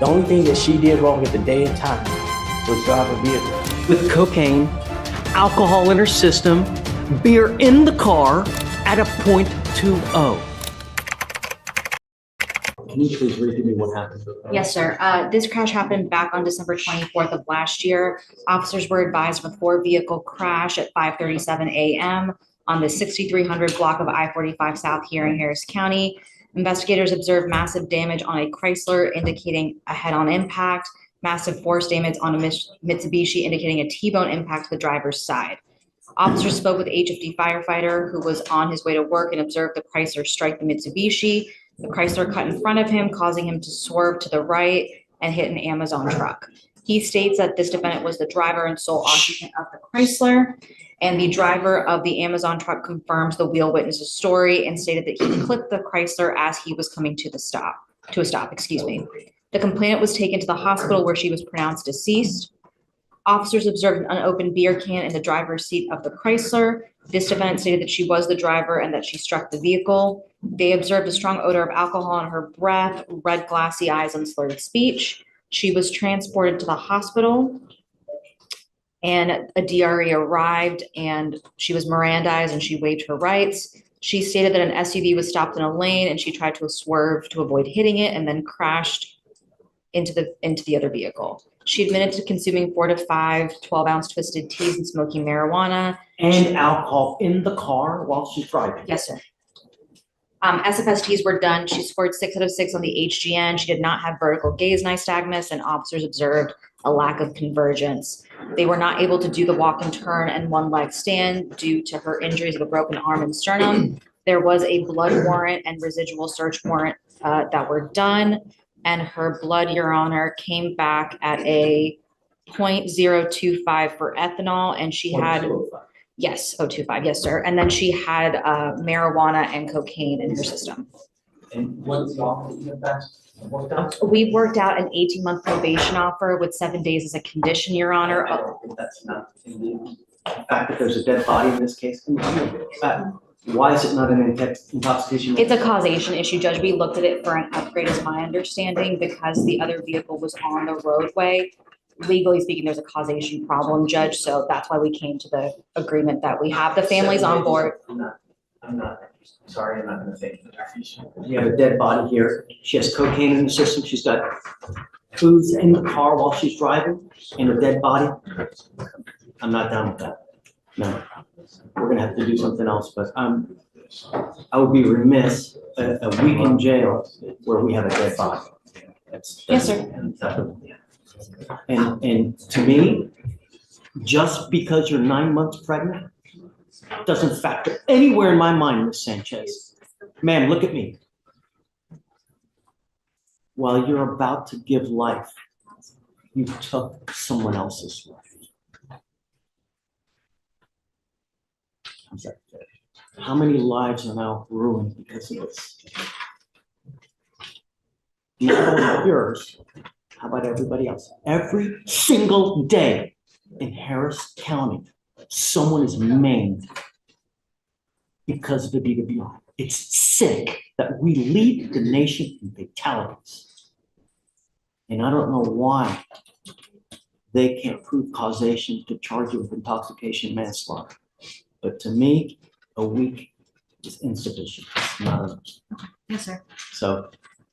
The only thing that she did wrong at the day and time was drive a vehicle with cocaine, alcohol in her system, beer in the car at a .20. Can you please read to me what happened? Yes, sir. This crash happened back on December 24th of last year. Officers were advised of a four-vehicle crash at 5:37 a.m. on the 6300 block of I-45 South here in Harris County. Investigators observed massive damage on a Chrysler, indicating a head-on impact, massive force damage on a Mitsubishi, indicating a T-bone impact to the driver's side. Officers spoke with a HFD firefighter who was on his way to work and observed the Chrysler strike the Mitsubishi. The Chrysler cut in front of him, causing him to swerve to the right and hit an Amazon truck. He states that this defendant was the driver and sole occupant of the Chrysler, and the driver of the Amazon truck confirms the wheel witness's story and stated that he clipped the Chrysler as he was coming to a stop. The complainant was taken to the hospital where she was pronounced deceased. Officers observed an unopened beer can in the driver's seat of the Chrysler. This defendant stated that she was the driver and that she struck the vehicle. They observed a strong odor of alcohol in her breath, red glassy eyes, and slurred speech. She was transported to the hospital, and a DRE arrived, and she was Mirandized and she waived her rights. She stated that an SUV was stopped in a lane and she tried to swerve to avoid hitting it and then crashed into the other vehicle. She admitted to consuming 4 to 5 12-ounce twisted teas and smoking marijuana. And alcohol in the car while she's driving? Yes, sir. SFSTs were done. She scored 6 out of 6 on the HGN. She did not have vertical gaze nystagmus, and officers observed a lack of convergence. They were not able to do the walk and turn and one leg stand due to her injuries of a broken arm and sternum. There was a blood warrant and residual search warrant that were done, and her blood, Your Honor, came back at a 0.025 for ethanol, and she had, yes, 0.25, yes, sir. And then she had marijuana and cocaine in her system. And what's the offer that you have We worked out an 18-month probation offer with 7 days as a condition, Your Honor. I don't think that's enough. The fact that there's a dead body in this case, why is it not an intoxication? It's a causation issue, Judge. We looked at it for an upgrade, is my understanding, because the other vehicle was on the roadway. Legally speaking, there's a causation problem, Judge, so that's why we came to the agreement that we have the families on board. I'm not, sorry, I'm not gonna take it. You have a dead body here. She has cocaine in the system. She's got booze in the car while she's driving and a dead body. I'm not down with that. No, we're gonna have to do something else, but I would be remiss a week in jail where we have a dead body. Yes, sir. And to me, just because you're 9 months pregnant doesn't factor anywhere in my mind, Ms. Sanchez. Ma'am, look at me. While you're about to give life, you took someone else's life. How many lives are now ruined because of this? Not only yours, how about everybody else? Every single day in Harris County, someone is maimed because of the DWI. It's sick that we lead the nation in fatalities. And I don't know why they can't prove causation to charge you with intoxication manslaughter. But to me, a week is insufficient. It's not enough. Yes, sir. So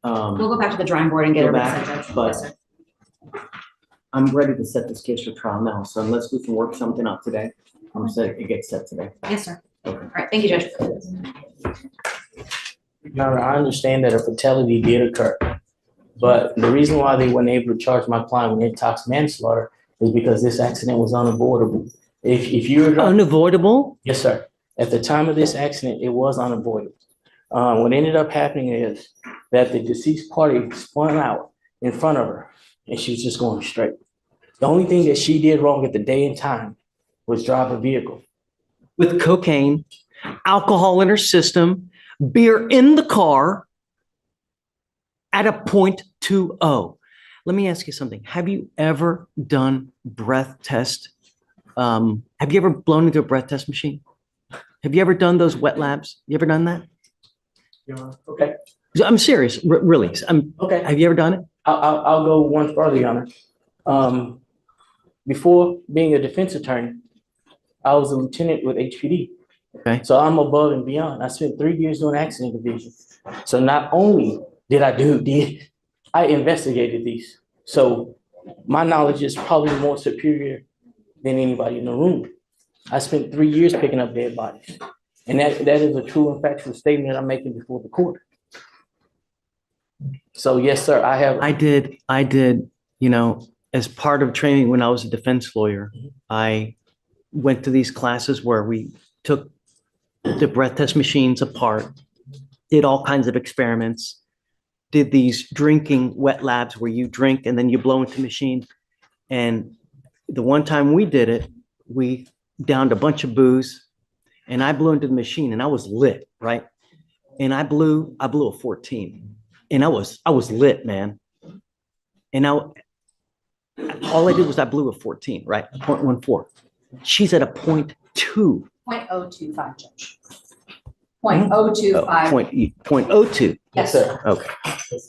We'll go back to the drawing board and get go it back, reset, Judge. but Yes, sir. I'm ready to set this case for trial now. So unless we can work something out today, I'm saying it gets set today. Yes, sir. Okay. All right, thank you, Judge. Your Honor, I understand that a fatality did occur, but the reason why they weren't able to charge my client with intox manslaughter is because this accident was unavoidable. If you're Unavoidable? yes, sir. At the time of this accident, it was unavoidable. What ended up happening is that the deceased party spun out in front of her, and she was just going straight. The only thing that she did wrong at the day and time was drive a vehicle. With cocaine, alcohol in her system, beer in the car at a .20. Let me ask you something. Have you ever done breath test? Have you ever blown into a breath test machine? Have you ever done those wet labs? You ever done that? Okay. I'm serious, really. Okay. Have you ever done it? I'll go one further, Your Honor. Before being a defense attorney, I was a lieutenant with HPD. Okay. So I'm above and beyond. I spent 3 years doing accident division. So not only did I investigated these. So my knowledge is probably more superior than anybody in the room. I spent 3 years picking up dead bodies. And that is a true and factual statement I'm making before the court. So yes, sir, I did, as part of training when I was a defense lawyer, I went to these classes where we took the breath test machines apart, did all kinds of experiments, did these drinking wet labs where you drink and then you blow into the machine. And the one time we did it, we downed a bunch of booze and I blew into the machine and I was lit, right? And I blew a 14 and I was lit, man. And all I did was I blew a 14, right? 0.14. She's at a 0.2. 0.025, Judge. 0.025. 0.02. Yes, sir. Okay.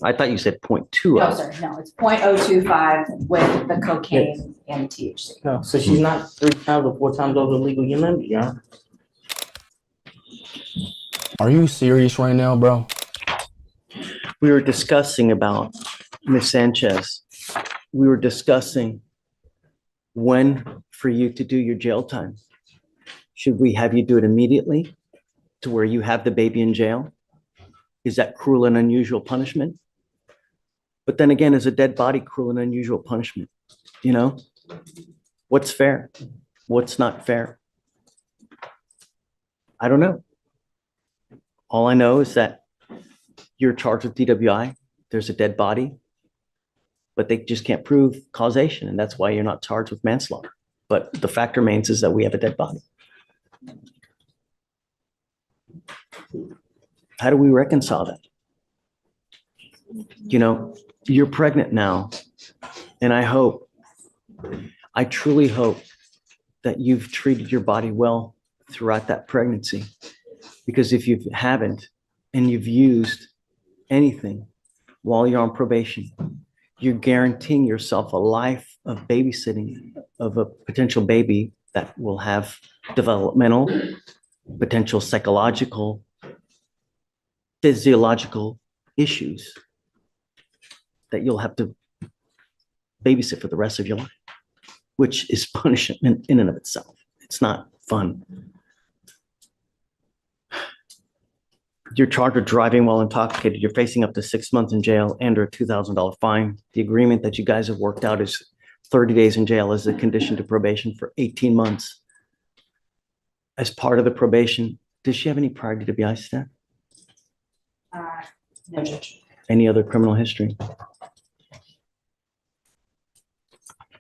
I thought you said 0.2. No, sir, no, it's 0.025 with the cocaine and THC. No, so she's not 3 times or 4 times over the legal limit, Your Honor. Are you serious right now, bro? We were discussing about Ms. Sanchez. We were discussing when for you to do your jail time. Should we have you do it immediately to where you have the baby in jail? Is that cruel and unusual punishment? But then again, is a dead body cruel and unusual punishment? What's fair? What's not fair? I don't know. All I know is that you're charged with DWI. There's a dead body, but they just can't prove causation. And that's why you're not charged with manslaughter. But the fact remains is that we have a dead body. How do we reconcile that? You're pregnant now, and I truly hope that you've treated your body well throughout that pregnancy. Because if you haven't, and you've used anything while you're on probation, you're guaranteeing yourself a life of babysitting of a potential baby that will have developmental, potential psychological, physiological issues that you'll have to babysit for the rest of your life, which is punishment in and of itself. It's not fun. You're charged with driving while intoxicated. You're facing up to 6 months in jail and or a $2,000 fine. The agreement that you guys have worked out is 30 days in jail as a condition to probation for 18 months. As part of the probation, does she have any prior DWI staff? No, Judge. Any other criminal history?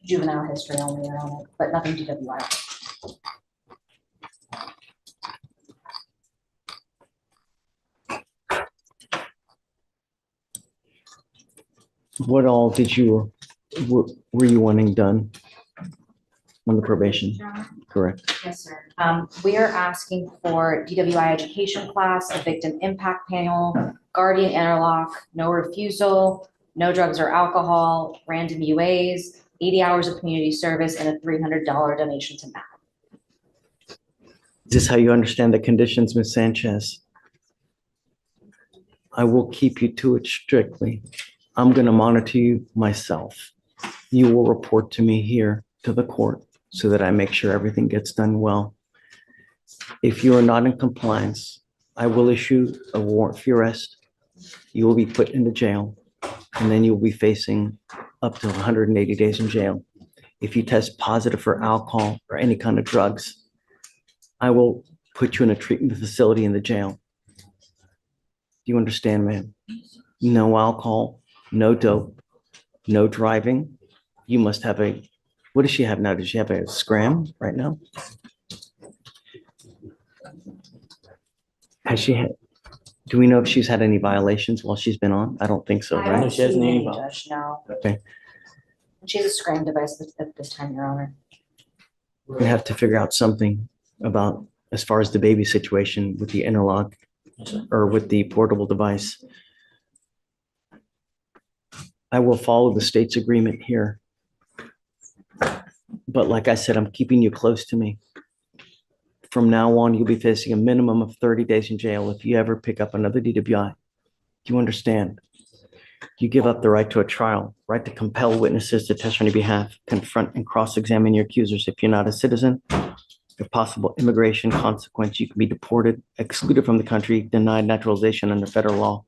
Juvenile history only, Your Honor, but nothing DWI. What all were you wanting done on the probation? Correct. Yes, sir. We are asking for DWI education class, a victim impact panel, guardian interlock, no refusal, no drugs or alcohol, random UAs, 80 hours of community service, and a $300 donation to MAP. Is this how you understand the conditions, Ms. Sanchez? I will keep you to it strictly. I'm going to monitor you myself. You will report to me here to the court so that I make sure everything gets done well. If you are not in compliance, I will issue a warrant for your arrest. You will be put into jail, and then you'll be facing up to 180 days in jail. If you test positive for alcohol or any kind of drugs, I will put you in a treatment facility in the jail. Do you understand, ma'am? No alcohol, no dope, no driving. You must have what does she have now? Does she have a scram right now? Do we know if she's had any violations while she's been on? I don't think so, I right? haven't She hasn't seen any any, problem. Judge, no. Okay. She has a screen device at this time, Your Honor. We have to figure out something about as far as the baby situation with the interlock or with the portable device. I will follow the state's agreement here. But like I said, I'm keeping you close to me. From now on, you'll be facing a minimum of 30 days in jail if you ever pick up another DWI. Do you understand? You give up the right to a trial, right to compel witnesses to testify on your behalf, confront and cross-examine your accusers. If you're not a citizen, if possible immigration consequence, you can be deported, excluded from the country, denied naturalization under federal law.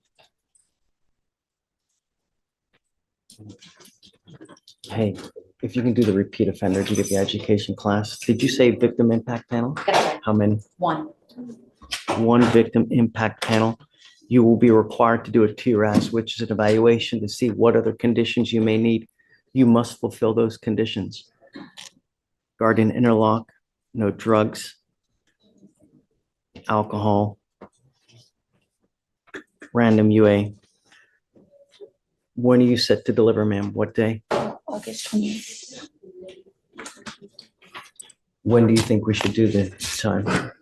Hey, if you can do the repeat offender, you get the education class. Did you say victim impact panel? That's right. How many? One. One victim impact panel. You will be required to do a TRAS, which is an evaluation to see what other conditions you may need. You must fulfill those conditions. Guardian interlock, no drugs, alcohol, random UA. When are you set to deliver, ma'am? What day? August 28th. When do you think we should do the time?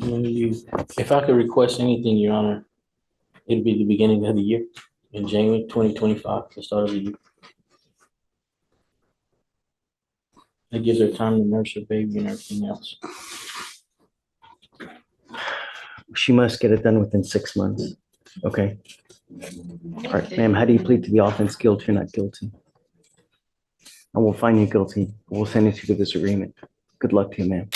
If I could request anything, Your Honor, it'd be the beginning of the year, in January 2025, the start of the year. It gives her time to nurse her baby and everything else. She must get it done within 6 months. Okay. All right, ma'am, how do you plead to the offense, guilty or not guilty? And we'll find you guilty. We'll send you to the disagreement. Good luck to you, ma'am.